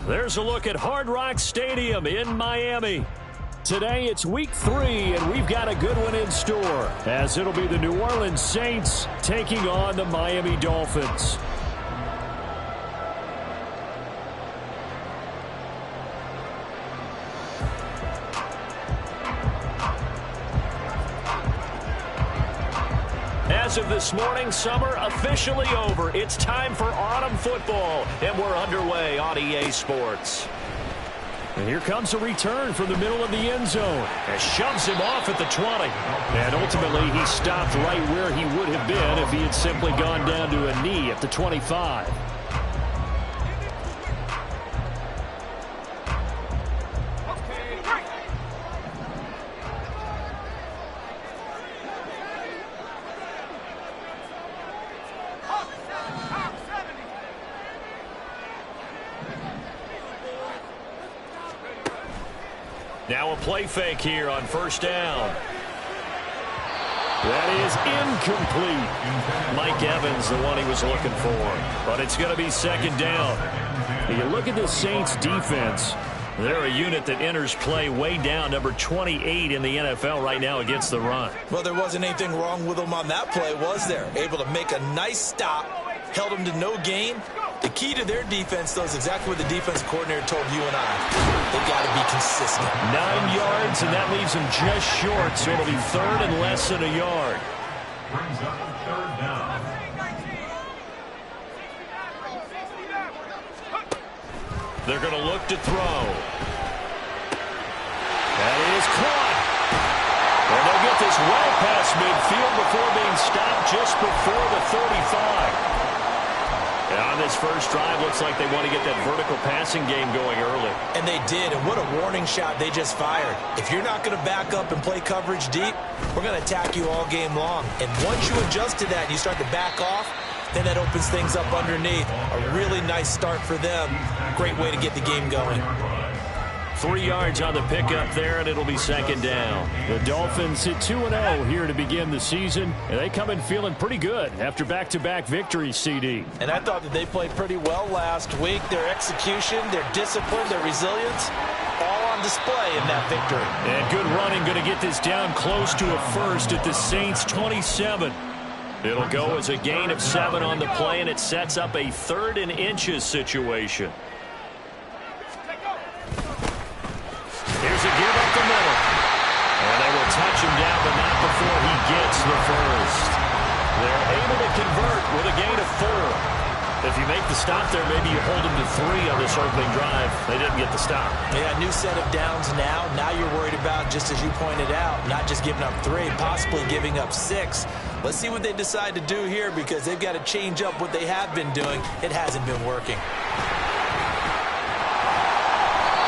There's a look at Hard Rock Stadium in Miami. Today it's week 3, and we've got a good one in store, as it'll be the New Orleans Saints taking on the Miami Dolphins. As of this morning, summer officially over. It's time for autumn football, and we're underway on EA Sports. And here comes a return from the middle of the end zone and shoves him off at the 20. And ultimately, he stopped right where he would have been if he had simply gone down to a knee at the 25. Now a play fake here on first down. That is incomplete. Mike Evans, the one he was looking for. But it's going to be second down. You look at the Saints defense. They're a unit that enters play way down, number 28 in the NFL right now against the run. Well, there wasn't anything wrong with them on that play, was there? Able to make a nice stop, held them to no gain. The key to their defense, though, is exactly what the defense coordinator told you and I. They've got to be consistent. 9 yards, and that leaves them just short, so it'll be third and less than a yard. Brings up third down. They're going to look to throw. That is caught. And they'll get this well past midfield before being stopped just before the 35. And on this first drive, looks like they want to get that vertical passing game going early. And they did, and what a warning shot they just fired. If you're not going to back up and play coverage deep, we're going to attack you all game long. And once you adjust to that and you start to back off, then that opens things up underneath. A really nice start for them. Great way to get the game going. 3 yards on the pickup there, and it'll be second down. The Dolphins sit 2-0 here to begin the season, and they come in feeling pretty good after back-to-back victories, CD. And I thought that they played pretty well last week. Their execution, their discipline, their resilience, all on display in that victory. And good running, going to get this down close to a first at the Saints' 27. It'll go as a gain of 7 on the play, and it sets up a 3rd and inches situation. Here's a give up the middle. And they will touch him down, but not before he gets the first. They're able to convert with a gain of 4. If you make the stop there, maybe you hold them to 3 on this opening drive. They didn't get the stop. Yeah, new set of downs now. Now you're worried about, just as you pointed out, not just giving up 3, possibly giving up 6. Let's see what they decide to do here, because they've got to change up what they have been doing. It hasn't been working.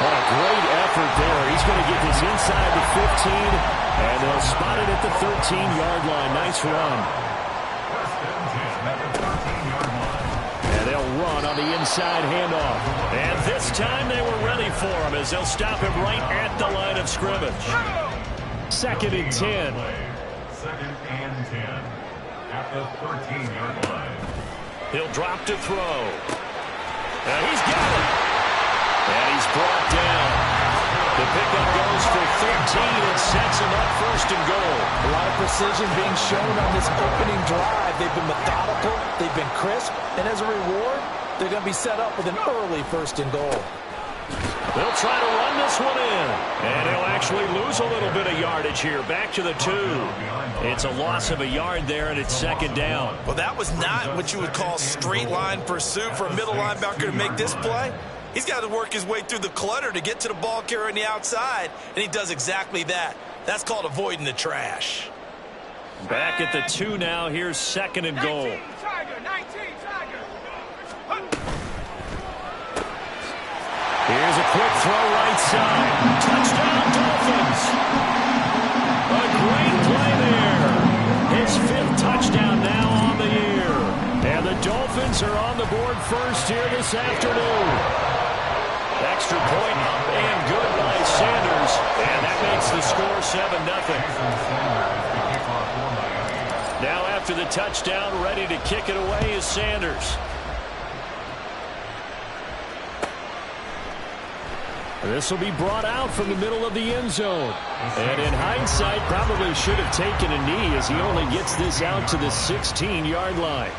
What a great effort there. He's going to get this inside the 15, and they'll spot it at the 13-yard line. Nice run. And they'll run on the inside handoff. And this time they were ready for him, as they'll stop him right at the line of scrimmage. 2nd and 10. 2nd and 10 at the 13-yard line. He'll drop to throw. And he's got it. And he's brought down. The pickup goes for 13 and sets him up 1st and goal. A lot of precision being shown on this opening drive. They've been methodical, they've been crisp, and as a reward, they're going to be set up with an early 1st and goal. They'll try to run this one in. And he'll actually lose a little bit of yardage here. Back to the 2. It's a loss of a yard there, and it's 2nd down. Well, that was not what you would call straight line pursuit for a middle linebacker to make this play. He's got to work his way through the clutter to get to the ball carrier on the outside, and he does exactly that. That's called avoiding the trash. Back at the 2 now. Here's 2nd and goal. 19 Tiger. Here's a quick throw right side. Touchdown, Dolphins. A great play there. His 5th touchdown now on the year. And the Dolphins are on the board first here this afternoon. Extra point up and good by Sanders. And that makes the score 7-0. Now after the touchdown, ready to kick it away is Sanders. This will be brought out from the middle of the end zone. And in hindsight, probably should have taken a knee as he only gets this out to the 16-yard line.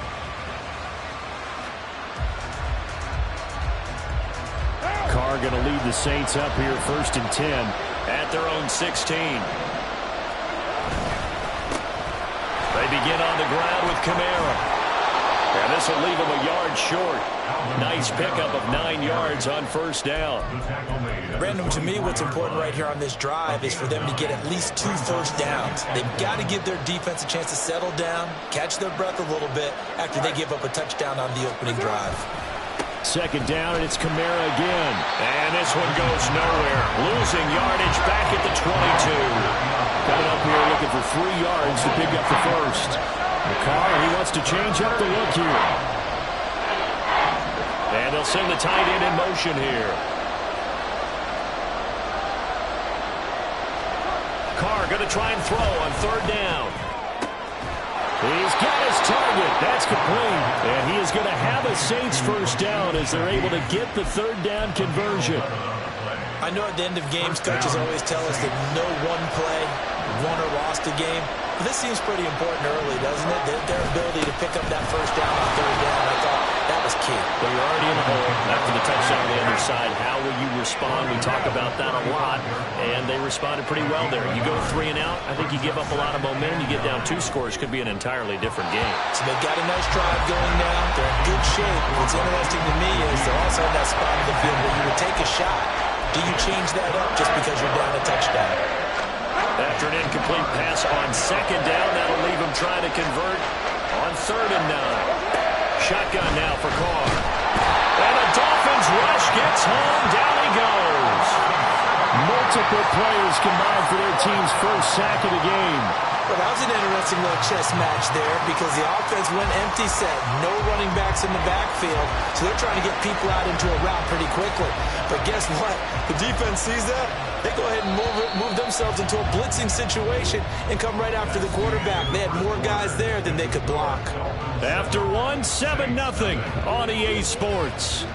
Carr going to lead the Saints up here 1st and 10 at their own 16. They begin on the ground with Kamara. And this will leave him a yard short. Nice pickup of 9 yards on 1st down. Brandon, to me, what's important right here on this drive is for them to get at least 2 first downs. They've got to give their defense a chance to settle down, catch their breath a little bit after they give up a touchdown on the opening drive. 2nd down, and it's Kamara again. And this one goes nowhere. Losing yardage back at the 22. Coming up here looking for 3 yards to pick up the first. Carr, he wants to change up the look here. And they'll send the tight end in motion here. Carr going to try and throw on 3rd down. He's got his target. That's complete. And he is going to have a Saints first down as they're able to get the 3rd down conversion. I know at the end of games, coaches always tell us that no one play won or lost a game. But this seems pretty important early, doesn't it? Their ability to pick up that first down on 3rd down, I thought that was key. Well, you're already in the hole after the touchdown on the other side. How will you respond? We talk about that a lot, and they responded pretty well there. You go 3 and out, I think you give up a lot of momentum. You get down 2 scores, could be an entirely different game. So they've got a nice drive going now. They're in good shape. What's interesting to me is they're also in that spot of the field where you would take a shot. Do you change that up just because you're down a touchdown? After an incomplete pass on 2nd down, that'll leave him trying to convert on 3rd and 9. Shotgun now for Carr. And a Dolphins rush gets home. Down he goes. Multiple players combined for their team's first sack of the game. Well, that was an interesting little chess match there because the offense went empty set. No running backs in the backfield, so they're trying to get people out into a route pretty quickly. But guess what? The defense sees that. They go ahead and move themselves into a blitzing situation and come right after the quarterback. They had more guys there than they could block. After one, 7-0 on EA Sports.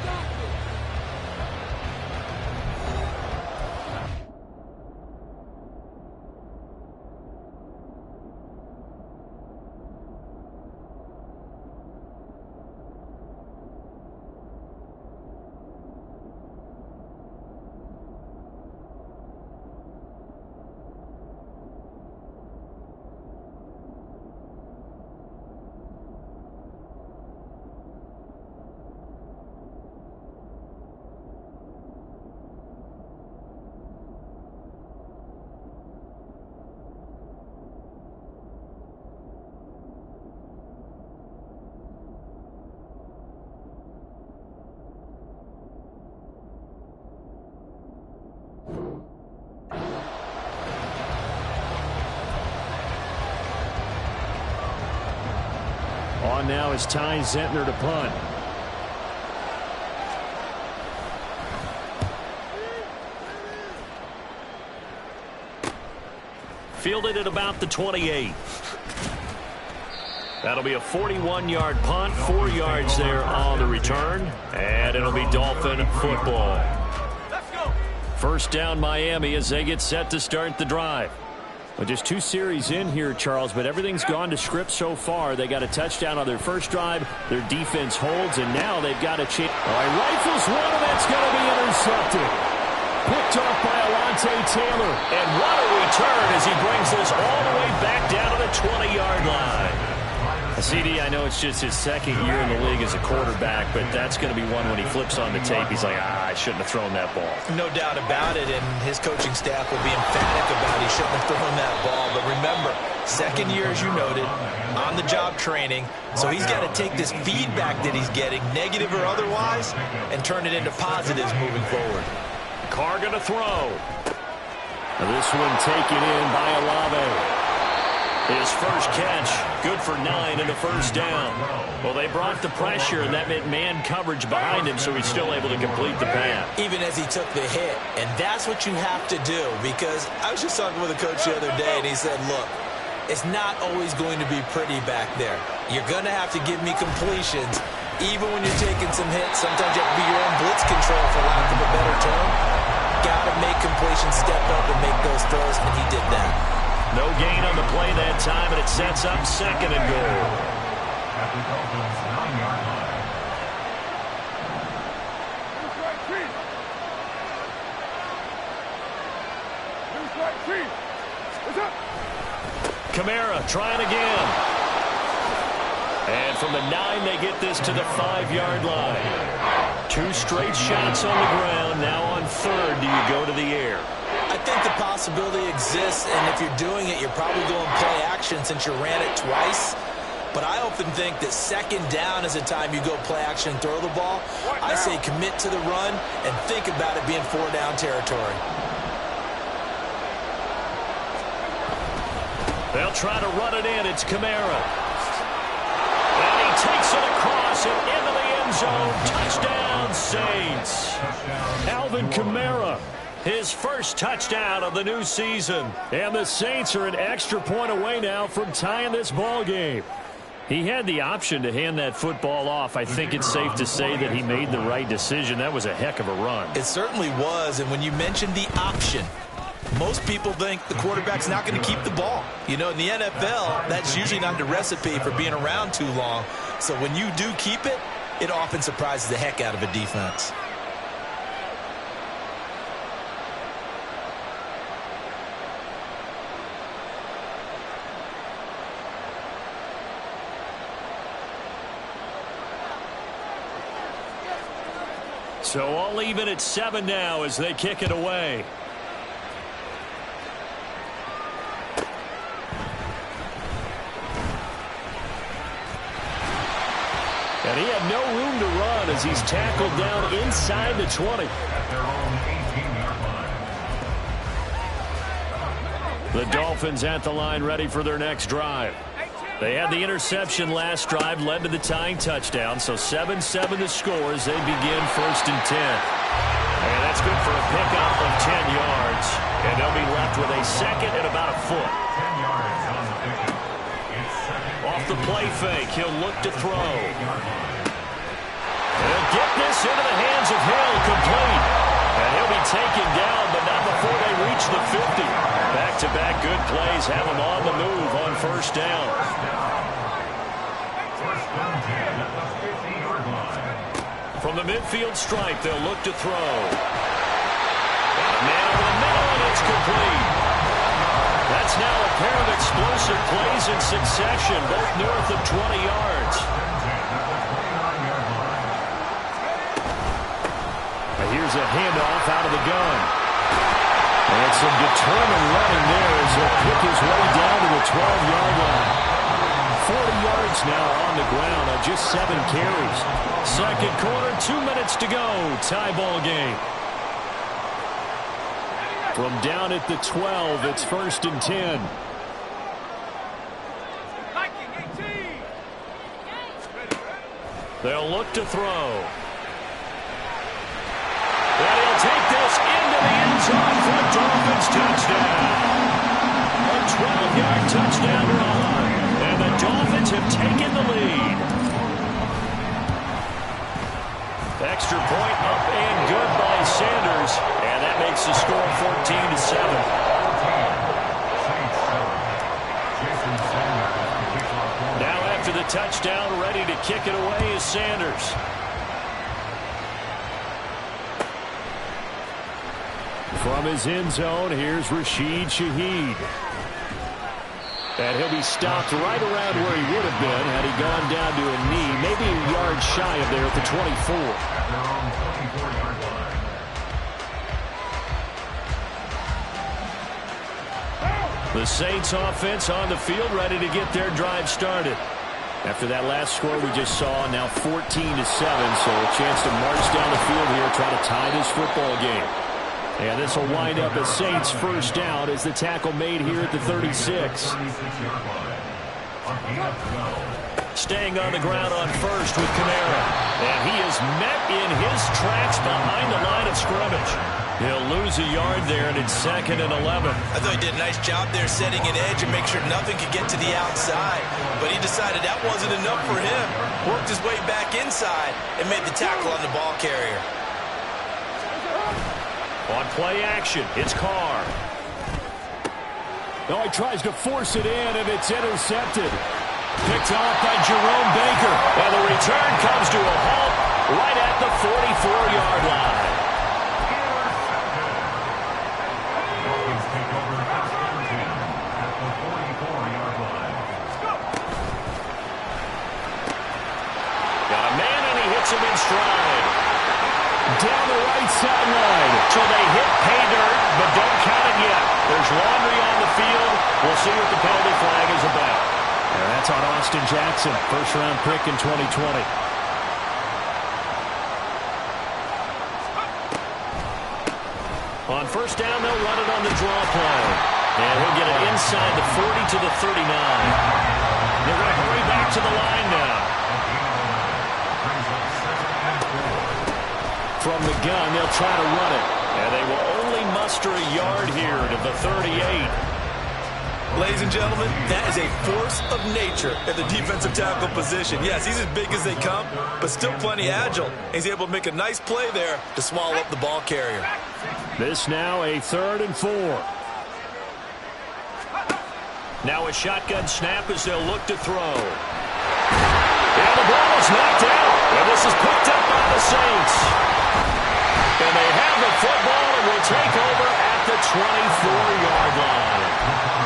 On now is Ty Zentner to punt. Fielded at about the 28. That'll be a 41-yard punt, 4 yards there on the return, and it'll be Dolphin football. Let's go. First down Miami as they get set to start the drive. Well, just 2 series in here, Charles, but everything's gone to script so far. They got a touchdown on their first drive. Their defense holds, and now they've got a chance. All right, rifles one, and that's going to be intercepted. Picked off by Alontae Taylor. And what a return as he brings this all the way back down to the 20-yard line. CD, I know it's just his 2nd year in the league as a quarterback, but that's going to be one when he flips on the tape. He's like, I shouldn't have thrown that ball. No doubt about it, and his coaching staff will be emphatic about he shouldn't have thrown that ball. But remember, 2nd year, as you noted, on-the-job training. So he's got to take this feedback that he's getting, negative or otherwise, and turn it into positives moving forward. Carr going to throw. This one taken in by Olave. His first catch, good for 9 in the first down. Well, they brought the pressure, and that meant man coverage behind him, so he's still able to complete the pass. Even as he took the hit, and that's what you have to do, because I was just talking with a coach the other day, and he said, look, it's not always going to be pretty back there. You're going to have to give me completions, even when you're taking some hits. Sometimes you have to be your own blitz control, for lack of a better term. No gain on the play that time, and it sets up 2nd and goal. At the Dolphins' 9-yard line. Kamara trying again. And from the 9, they get this to the 5-yard line. 2 straight shots on the ground. Now on 3rd, do you go to the air? I think the possibility exists, and if you're doing it, you're probably going play action since you ran it twice. But I often think that 2nd down is the time you go play action and throw the ball. I say commit to the run and think about it being 4-down territory. They'll try to run it in. It's Kamara. And he takes it across and into the end zone. Touchdown, Saints. Alvin Kamara, his first touchdown of the new season. And the Saints are an extra point away now from tying this ball game. He had the option to hand that football off. I think it's safe to say that he made the right decision. That was a heck of a run. It certainly was, and when you mentioned the option, most people think the quarterback's not going to keep the ball. You know, in the NFL, that's usually not the recipe for being around too long. So when you do keep it, it often surprises the heck out of a defense. So all even at 7 now as they kick it away. And he had no room to run as he's tackled down inside the 20. At their own 18-yard line. The Dolphins at the line ready for their next drive. They had the interception last drive, led to the tying touchdown. So 7-7 the score as they begin 1st and 10. And that's good for a pickup of 10 yards. And they'll be left with a 2nd and about a foot. 10 yards on the pickup. It's 2nd. Off the play fake, he'll look to throw. They'll get this into the hands of Hill, complete. And he'll be taken down, but not before they reach the 50. Back-to-back good plays have him on the move on 1st down. 1st and 10 at the 50-yard line. From the midfield stripe, they'll look to throw. And a man over the middle, and it's complete. That's now a pair of explosive plays in succession, both north of 20 yards. Here's a handoff out of the gun. And some determined running there as he'll pick his way down to the 12-yard line. 40 yards now on the ground on just 7 carries. 2nd quarter, 2 minutes to go. Tie ball game. From down at the 12, it's 1st and 10. They'll look to throw. And he'll take this into the end zone for a Dolphins touchdown. A 12-yard touchdown run. And the Dolphins have taken the lead. Extra point up and good by Sanders. And that makes the score 14-7. Now after the touchdown, ready to kick it away is Sanders. From his end zone, here's Rashid Shaheed. And he'll be stopped right around where he would have been had he gone down to a knee, maybe a yard shy of there at the 24. At their own 24-yard line. The Saints offense on the field, ready to get their drive started. After that last score we just saw, now 14-7, so a chance to march down the field here, try to tie this football game. And this will wind up as Saints 1st down as the tackle made here at the 36. Staying on the ground on 1st with Kamara. And he is met in his tracks behind the line of scrimmage. He'll lose a yard there, and it's 2nd and 11. I thought he did a nice job there setting an edge and make sure nothing could get to the outside. But he decided that wasn't enough for him. Worked his way back inside and made the tackle on the ball carrier. On play action, it's Carr. No, he tries to force it in, and it's intercepted. Picked off by Jerome Baker. And the return comes to a halt right at the 44-yard line. Dolphins take over the first and 10 at the 44-yard line. Got a man, and he hits him in stride. Down the right sideline. So they hit pay dirt, but don't count it yet. There's laundry on the field. We'll see what the penalty flag is about. And that's on Austin Jackson, first-round pick in 2020. On first down, they'll run it on the draw play. And he'll get it inside the 40 to the 39. They're going to hurry back to the line now. From the gun, they'll try to run it. And they will only muster a yard here to the 38. Ladies and gentlemen, that is a force of nature at the defensive tackle position. Yes, he's as big as they come, but still plenty agile. He's able to make a nice play there to swallow up the ball carrier. This now a 3rd and 4. Now a shotgun snap as they'll look to throw. And the ball is knocked out. And this is picked up by the Saints. And they have the football and will take over at the 24-yard line.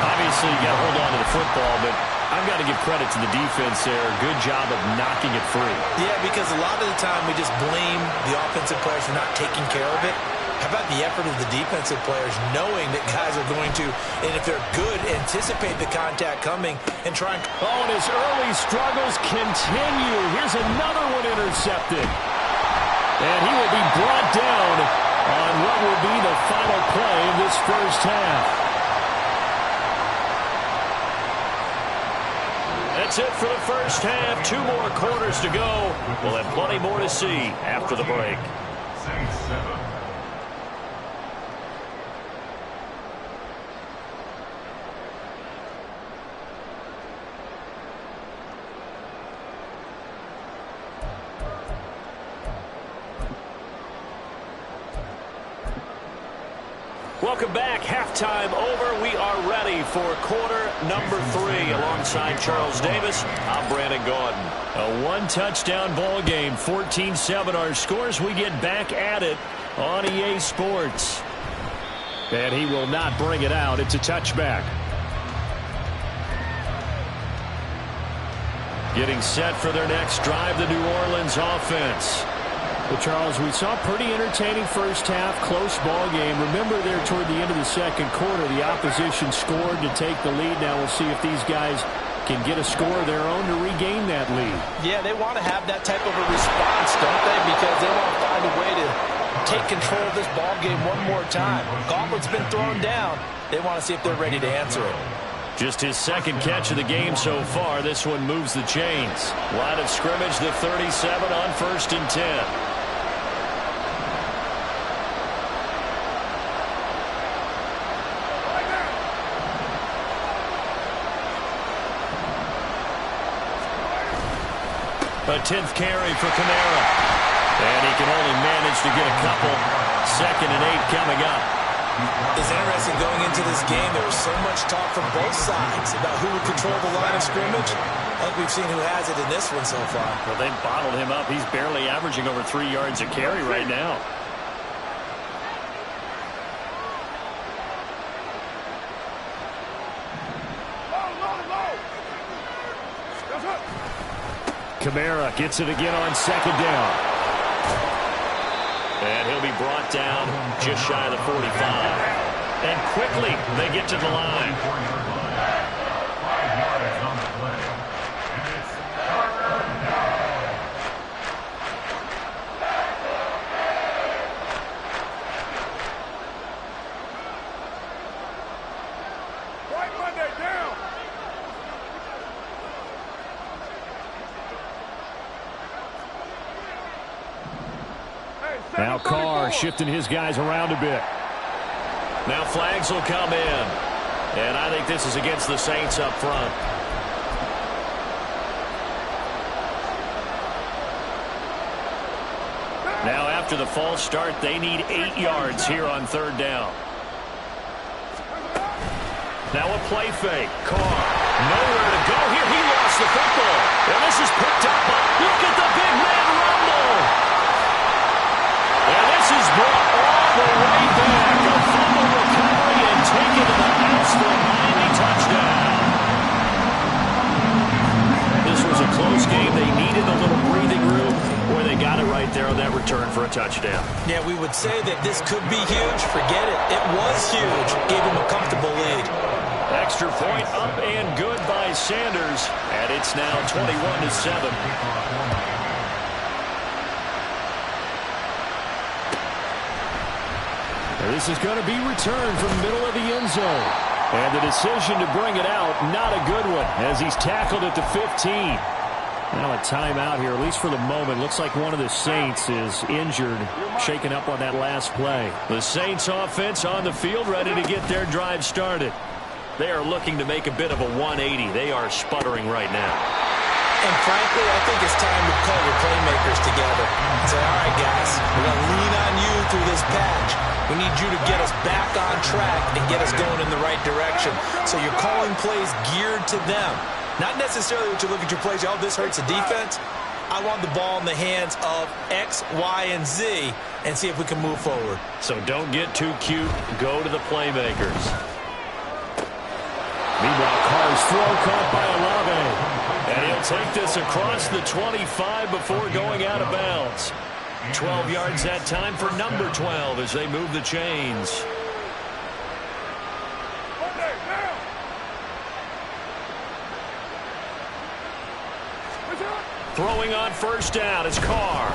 Obviously, you got to hold on to the football, but I've got to give credit to the defense there. Good job of knocking it free. Yeah, because a lot of the time we just blame the offensive players for not taking care of it. How about the effort of the defensive players knowing that guys are going to, and if they're good, anticipate the contact coming and try and... Oh, and his early struggles continue. Here's another one intercepted. And he will be brought down on what will be the final play of this first half. That's it for the first half. 2 more quarters to go. We'll have plenty more to see after the break. Saints 7. Welcome back. Halftime over. We are ready for quarter number 3. Alongside Charles Davis, I'm Brandon Gaudin. A 1-touchdown ball game. 14-7 our scores. We get back at it on EA Sports. And he will not bring it out. It's a touchback. Getting set for their next drive, the New Orleans offense. Well, Charles, we saw a pretty entertaining first half, close ball game. Remember there toward the end of the second quarter, the opposition scored to take the lead. Now we'll see if these guys can get a score of their own to regain that lead. Yeah, they want to have that type of a response, don't they? Because they want to find a way to take control of this ball game one more time. Gauntlet's been thrown down. They want to see if they're ready to answer it. Just his second catch of the game so far. This one moves the chains. Line of scrimmage, the 37 on 1st and 10. A 10th carry for Kamara. And he can only manage to get a couple. 2nd and 8 coming up. It's interesting going into this game. There was so much talk from both sides about who would control the line of scrimmage. I think we've seen who has it in this one so far. Well, they've bottled him up. He's barely averaging over 3 yards a carry right now. Kamara gets it again on 2nd down. And he'll be brought down just shy of the 45. And quickly they get to the line. 5 yards on the play. And it's Carter down. Right Monday down. Now Carr shifting his guys around a bit. Now flags will come in. And I think this is against the Saints up front. Now after the false start, they need 8 yards here on 3rd down. Now a play fake. Carr, nowhere to go here. He lost the football. And this is picked up. Look at the big man rumble. And this is brought all the way back. A fumble recovery and taken to the house for a Miami touchdown. This was a close game. They needed a little breathing room. Boy, they got it right there on that return for a touchdown. Yeah, we would say that this could be huge. Forget it. It was huge. Gave him a comfortable lead. Extra point up and good by Sanders. And it's now 21-7. This is going to be returned from the middle of the end zone. And the decision to bring it out, not a good one, as he's tackled at the 15. Now a timeout here, at least for the moment. Looks like one of the Saints is injured, shaken up on that last play. The Saints offense on the field, ready to get their drive started. They are looking to make a bit of a 180. They are sputtering right now. And frankly, I think it's time to call your playmakers together and say, all right, guys, we're going to lean on you through this patch. We need you to get us back on track and get us going in the right direction. So you're calling plays geared to them. Not necessarily what you look at your plays, oh, this hurts the defense. I want the ball in the hands of X, Y, and Z and see if we can move forward. So don't get too cute. Go to the playmakers. Meanwhile, Carr's throw caught by Olave. And he'll take this across the 25 before going out of bounds. 12 yards that time for number 12 as they move the chains. Throwing on first down is Carr.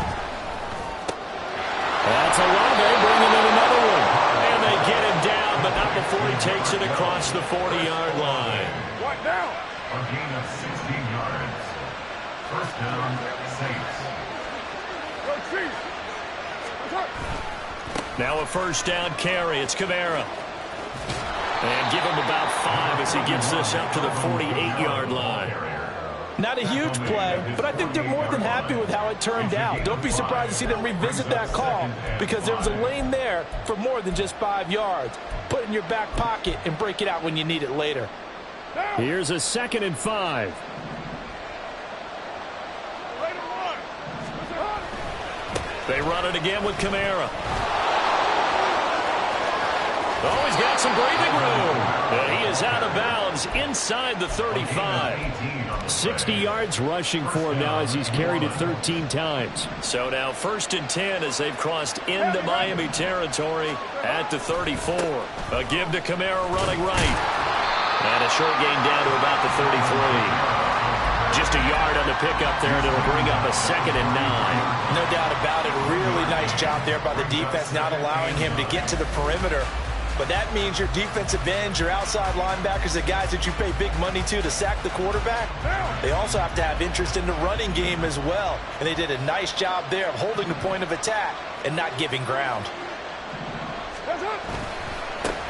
That's Olave bringing in another one. And they get him down, but not before he takes it across the 40-yard line. What now? A gain of 16 yards. First down, Saints. Go Chiefs. Now a first down carry. It's Kamara. And give him about 5 as he gets this up to the 48-yard line. Not a huge play, but I think they're more than happy with how it turned out. Don't be surprised to see them revisit that call because there was a lane there for more than just 5 yards. Put it in your back pocket and break it out when you need it later. Here's a 2nd and 5. They run it again with Kamara. Oh, he's got some breathing room. And he is out of bounds inside the 35. 60 yards rushing for him now as he's carried it 13 times. So now 1st and 10 as they've crossed into Miami territory at the 34. A give to Kamara running right. And a short gain down to about the 33. Just a yard on the pickup there, and it'll bring up a 2nd and 9. No doubt about it. Really nice job there by the defense, not allowing him to get to the perimeter. But that means your defensive ends, your outside linebackers, the guys that you pay big money to sack the quarterback, they also have to have interest in the running game as well. And they did a nice job there of holding the point of attack and not giving ground.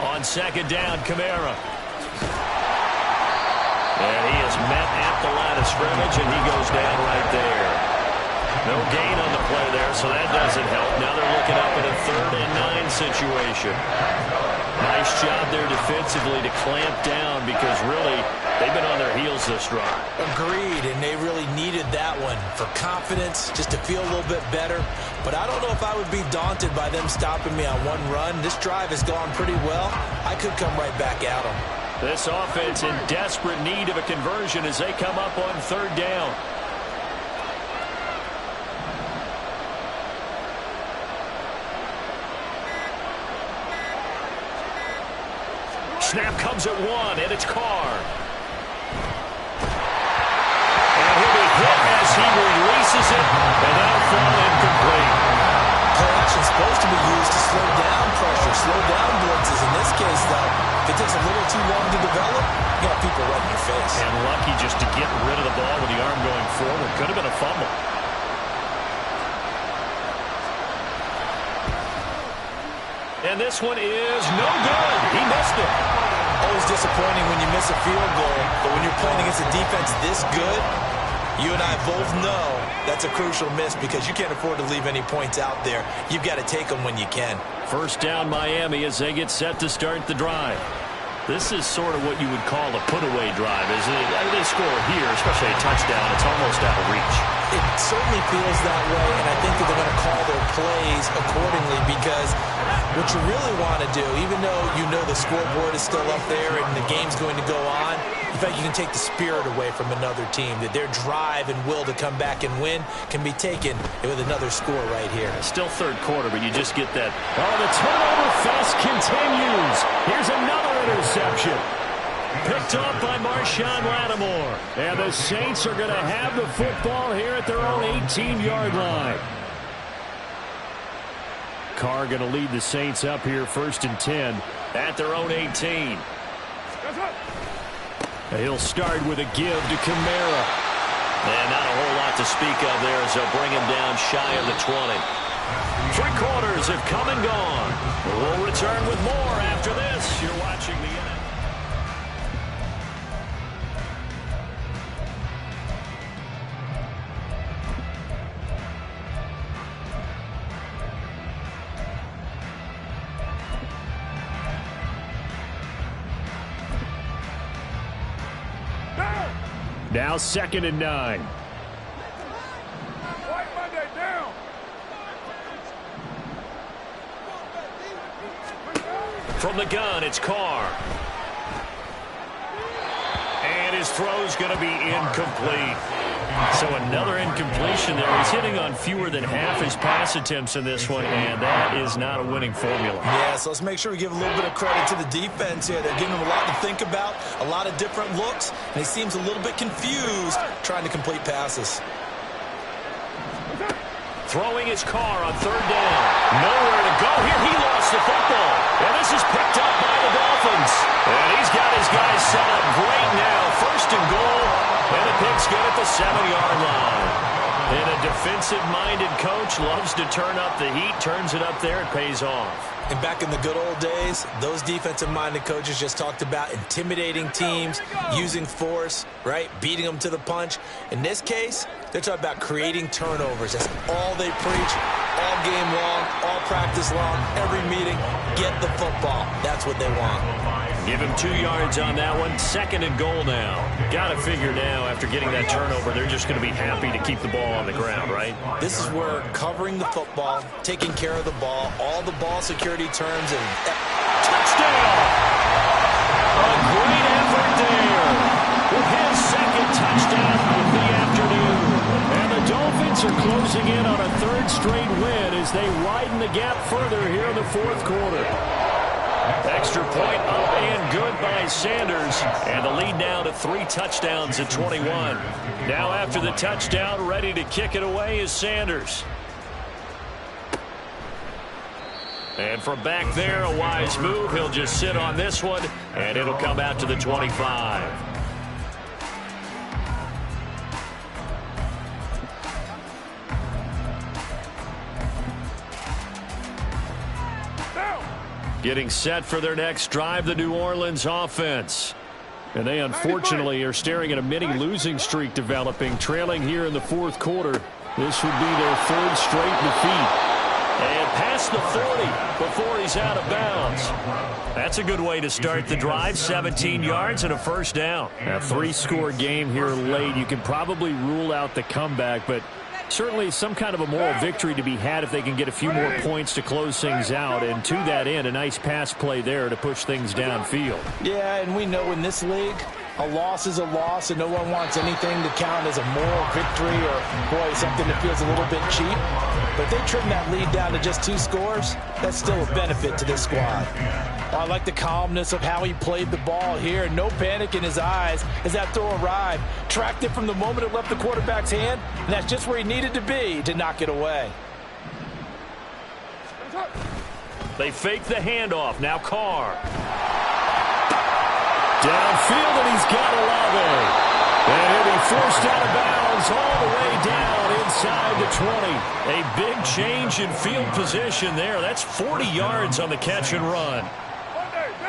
On 2nd down, Kamara. And he is met at the line of scrimmage, and he goes down right there. No gain on the play there, so that doesn't help. Now they're looking up at a 3rd and 9 situation. Nice job there defensively to clamp down because really they've been on their heels this drive. Agreed, and they really needed that one for confidence, just to feel a little bit better. But I don't know if I would be daunted by them stopping me on one run. This drive has gone pretty well. I could come right back at them. This offense in desperate need of a conversion as they come up on 3rd down. Snap comes at 1, and it's Carr. And he'll be hit as he releases it, and that'll fall incomplete. Play action is supposed to be used to slow down pressure, slow down blitzes. In this case, though, if it takes a little too long to develop, you got people right in your face. And lucky just to get rid of the ball with the arm going forward. Could have been a fumble. And this one is no good. He missed it. Always disappointing when you miss a field goal, but when you're playing against a defense this good, you and I both know that's a crucial miss because you can't afford to leave any points out there. You've got to take them when you can. 1st down Miami as they get set to start the drive. This is sort of what you would call a put-away drive, isn't it? I mean, they score here, especially a touchdown. It's almost out of reach. It certainly feels that way, and I think that they're going to call their plays accordingly, because what you really want to do, even though you know the scoreboard is still up there and the game's going to go on, in fact, you can take the spirit away from another team, that their drive and will to come back and win can be taken with another score right here. Still third quarter, but you just get that. Oh, the turnover fest continues. Here's another interception. Picked up by Marshawn Lattimore. And the Saints are going to have the football here at their own 18-yard line. Carr going to lead the Saints up here 1st and 10 at their own 18. He'll start with a give to Kamara. And not a whole lot to speak of there as they'll bring him down shy of the 20. 3 quarters have come and gone. We'll return with more after this. You're watching the NFL. Now 2nd and 9. White Monday down. From the gun, it's Carr. And his throw's going to be incomplete. So another incompletion there. He's hitting on fewer than half his pass attempts in this one, and that is not a winning formula. Yeah, so let's make sure we give a little bit of credit to the defense here. They're giving him a lot to think about, a lot of different looks, and he seems a little bit confused trying to complete passes. Throwing his Carr on 3rd down. Nowhere to go here. He lost the football. And this is picked up by the Dolphins. And he's got his guys set up great now. 1st and goal. And the pick's good at the 7-yard line. And a defensive-minded coach loves to turn up the heat, turns it up there, it pays off. And back in the good old days, those defensive-minded coaches just talked about intimidating teams, using force, right, beating them to the punch. In this case, they're talking about creating turnovers. That's all they preach, all game long, all practice long, every meeting. Get the football. That's what they want. Give him 2 yards on that one. 2nd and goal now. Got to figure now, after getting that turnover, they're just going to be happy to keep the ball on the ground, right? This is where covering the football, taking care of the ball, all the ball security terms, and touchdown! A great effort there with his 2nd touchdown of the afternoon. And the Dolphins are closing in on a 3rd straight win as they widen the gap further here in the 4th quarter. Extra point up and good by Sanders. And the lead now to 3 touchdowns at 21. Now after the touchdown, ready to kick it away is Sanders. And from back there, a wise move. He'll just sit on this one, and it'll come out to the 25. Getting set for their next drive, the New Orleans offense. And they unfortunately are staring at a mini losing streak developing, trailing here in the 4th quarter. This would be their 3rd straight defeat. And past the 40 before he's out of bounds. That's a good way to start the drive. 17 yards and a 1st down. A 3-score game here late. You can probably rule out the comeback, but certainly some kind of a moral victory to be had if they can get a few more points to close things out. And to that end, a nice pass play there to push things downfield. Yeah, and we know in this league, a loss is a loss, and no one wants anything to count as a moral victory or, boy, something that feels a little bit cheap. But if they trim that lead down to just 2 scores, that's still a benefit to this squad. I like the calmness of how he played the ball here. No panic in his eyes as that throw arrived. Tracked it from the moment it left the quarterback's hand, and that's just where he needed to be to knock it away. They fake the handoff. Now Carr. Downfield, and he's got Olave. And he'll be forced out of bounds all the way down inside the 20. A big change in field position there. That's 40 yards on the catch and run.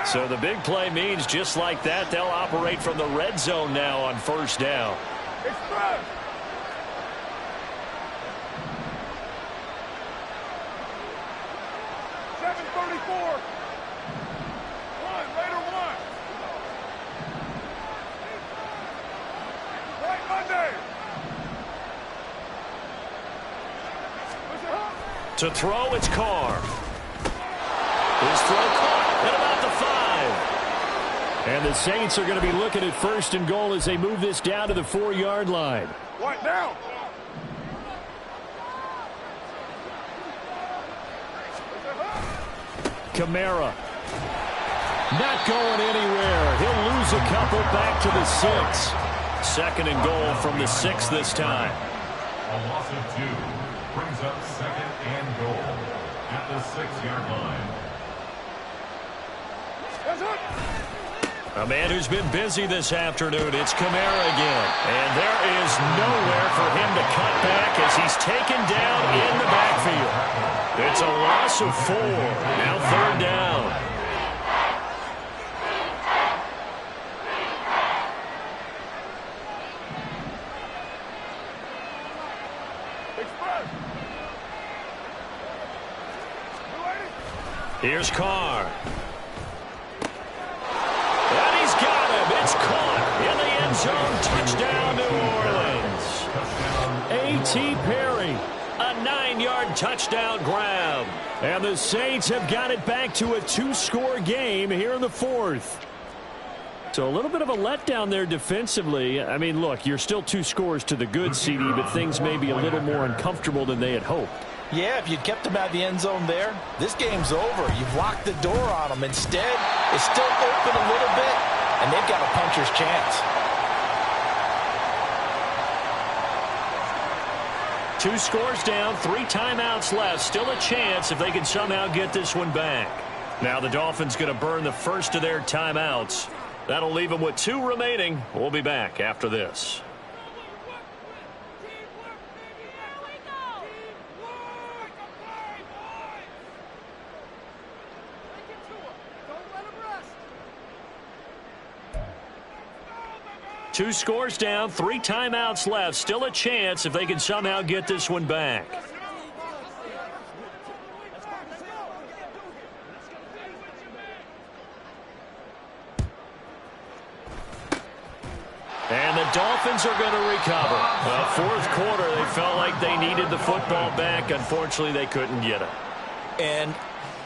So the big play means just like that, they'll operate from the red zone now on 1st down. Express. To throw, it's Carr. His throw caught at about the 5. And the Saints are going to be looking at 1st and goal as they move this down to the 4-yard line. What down? Kamara. Not going anywhere. He'll lose a couple back to the 6. 2nd and goal from the 6 this time. A loss of 2 brings up 2nd and goal at the 6-yard line. A man who's been busy this afternoon. It's Kamara again. And there is nowhere for him to cut back as he's taken down in the backfield. It's a loss of 4. Now 3rd down. Here's Carr. And he's got him. It's caught in the end zone. Touchdown, New Orleans. A.T. Perry. A 9-yard touchdown grab. And the Saints have got it back to a 2-score game here in the 4th. So a little bit of a letdown there defensively. I mean, look, you're still 2 scores to the good, CD, but things may be a little more uncomfortable than they had hoped. Yeah, if you'd kept them out of the end zone there, this game's over. You've locked the door on them. Instead, it's still open a little bit, and they've got a puncher's chance. 2 scores down, 3 timeouts left. Still a chance if they can somehow get this one back. Now the Dolphins going to burn the first of their timeouts. That'll leave them with 2 remaining. We'll be back after this. Two scores down, 3 timeouts left. Still a chance if they can somehow get this one back. And the Dolphins are going to recover. Well, 4th quarter, they felt like they needed the football back. Unfortunately, they couldn't get it. And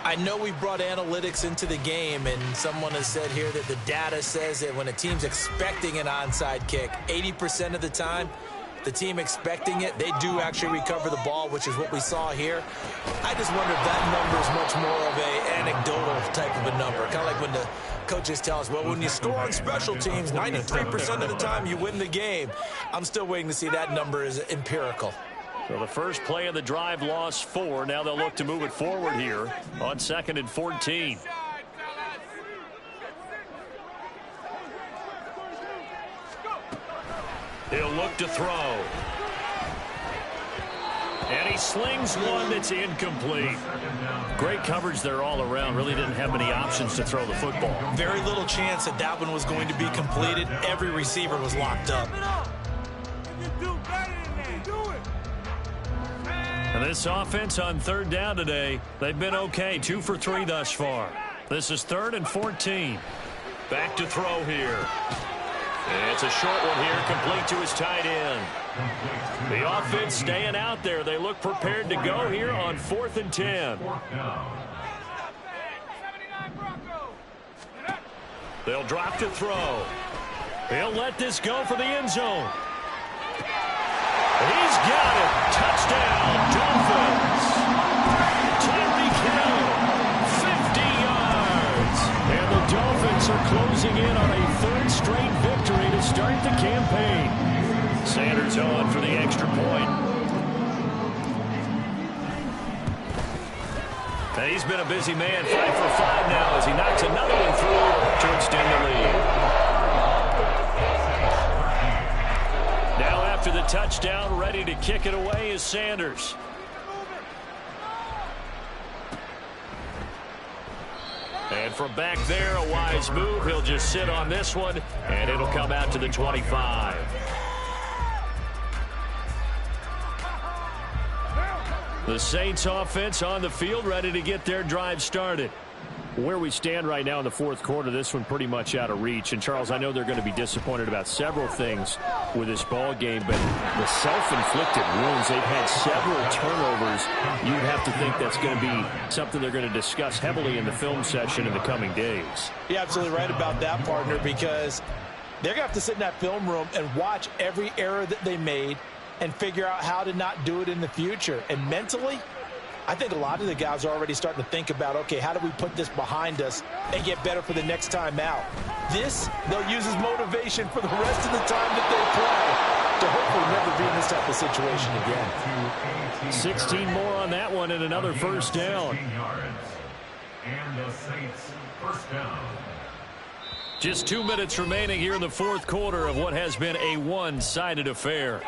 I know we brought analytics into the game, and someone has said here that the data says that when a team's expecting an onside kick, 80% of the time, the team expecting it, they do actually recover the ball, which is what we saw here. I just wonder if that number is much more of an anecdotal type of a number. Kind of like when the coaches tell us, well, when you score on special teams, 93% of the time you win the game. I'm still waiting to see that number is empirical. So the first play of the drive lost 4. Now they'll look to move it forward here on 2nd and 14. He'll look to throw. And he slings one that's incomplete. Great coverage there all around. Really didn't have many options to throw the football. Very little chance that that one was going to be completed. Every receiver was locked up. And this offense on 3rd down today, they've been okay. 2 for 3 thus far. This is 3rd and 14. Back to throw here. And it's a short one here, complete to his tight end. The offense staying out there. They look prepared to go here on 4th and 10. They'll drop to throw. He'll let this go for the end zone. He's got it. Touchdown, Dolphins. Tyreek Hill, 50 yards. And the Dolphins are closing in on a 3rd straight victory to start the campaign. Sanders on for the extra point. And he's been a busy man, 5 for 5 now as he knocks another one through to extend the lead. Now after the touchdown, ready to kick it away is Sanders. And from back there, a wise move. He'll just sit on this one, and it'll come out to the 25. The Saints offense on the field, ready to get their drive started. Where we stand right now in the 4th quarter, this one pretty much out of reach. And, Charles, I know they're going to be disappointed about several things. with this ball game, but the self-inflicted wounds, they've had several turnovers. You'd have to think that's going to be something they're going to discuss heavily in the film session in the coming days. You're absolutely right about that, partner, because they're going to have to sit in that film room and watch every error that they made and figure out how to not do it in the future. And mentally, I think a lot of the guys are already starting to think about, okay, how do we put this behind us and get better for the next time out? This, they'll use as motivation for the rest of the time that they play to hopefully never be in this type of situation again. 16 more on that one and another first down. And the Saints first down. Just 2 minutes remaining here in the fourth quarter of what has been a one-sided affair.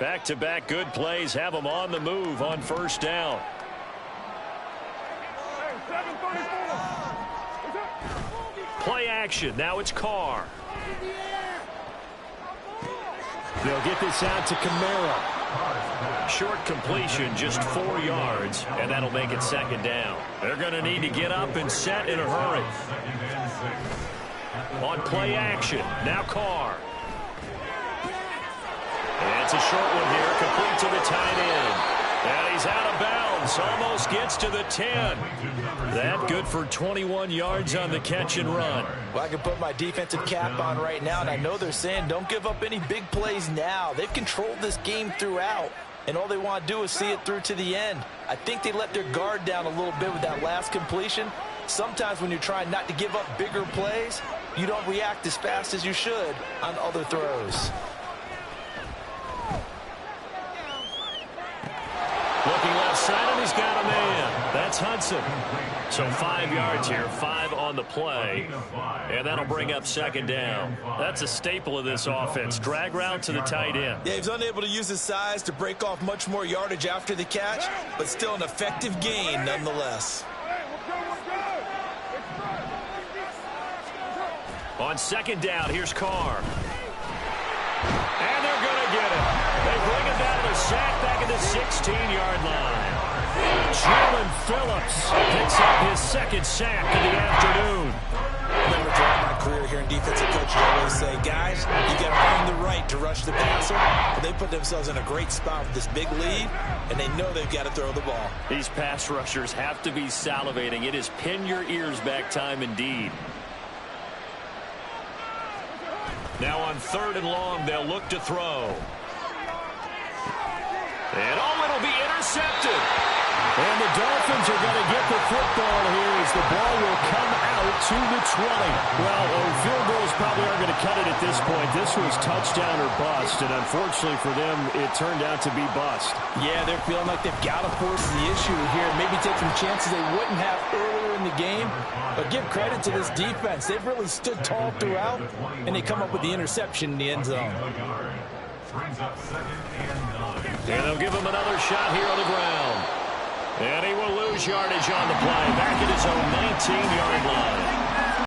Back-to-back good plays have them on the move on first down. Play action. Now it's Carr. They'll get this out to Kamara. Short completion, just 4 yards, and that'll make it second down. They're going to need to get up and set in a hurry. On play action, now Carr. And it's a short one here, complete to the tight end. And he's out of bounds, almost gets to the 10. That good for 21 yards on the catch and run. Well, I can put my defensive cap on right now, and I know they're saying don't give up any big plays now. They've controlled this game throughout, and all they want to do is see it through to the end. I think they let their guard down a little bit with that last completion. Sometimes when you're trying not to give up bigger plays, you don't react as fast as you should on other throws. Looking left side, and he's got a man. That's Hudson. So 5 yards here, 5 on the play. And that'll bring up second down. That's a staple of this offense. Drag route to the tight end. Yeah, he's unable to use his size to break off much more yardage after the catch, but still an effective gain nonetheless. On second down, here's Carr. And they're going to get it. They bring it down to the sack back at the 16-yard line. Jalen Phillips picks up his second sack of the afternoon. I remember throughout my career here in defensive coaching, I always say, guys, you got to earn the right to rush the passer. But they put themselves in a great spot with this big lead, and they know they've got to throw the ball. These pass rushers have to be salivating. It is pin your ears back time indeed. Now on third and long, they'll look to throw. And it'll be intercepted. And the Dolphins are going to get the football here as the ball will come out to the 20. Well, field goals probably aren't going to cut it at this point. This was touchdown or bust, and unfortunately for them, it turned out to be bust. Yeah, they're feeling like they've got to force the issue here. Maybe take some chances they wouldn't have earlier in the game. But give credit to this defense. They've really stood tall throughout, and they come up with the interception in the end zone. And they'll give him another shot here on the ground. And he will lose yardage on the play. Back at his own 19-yard line.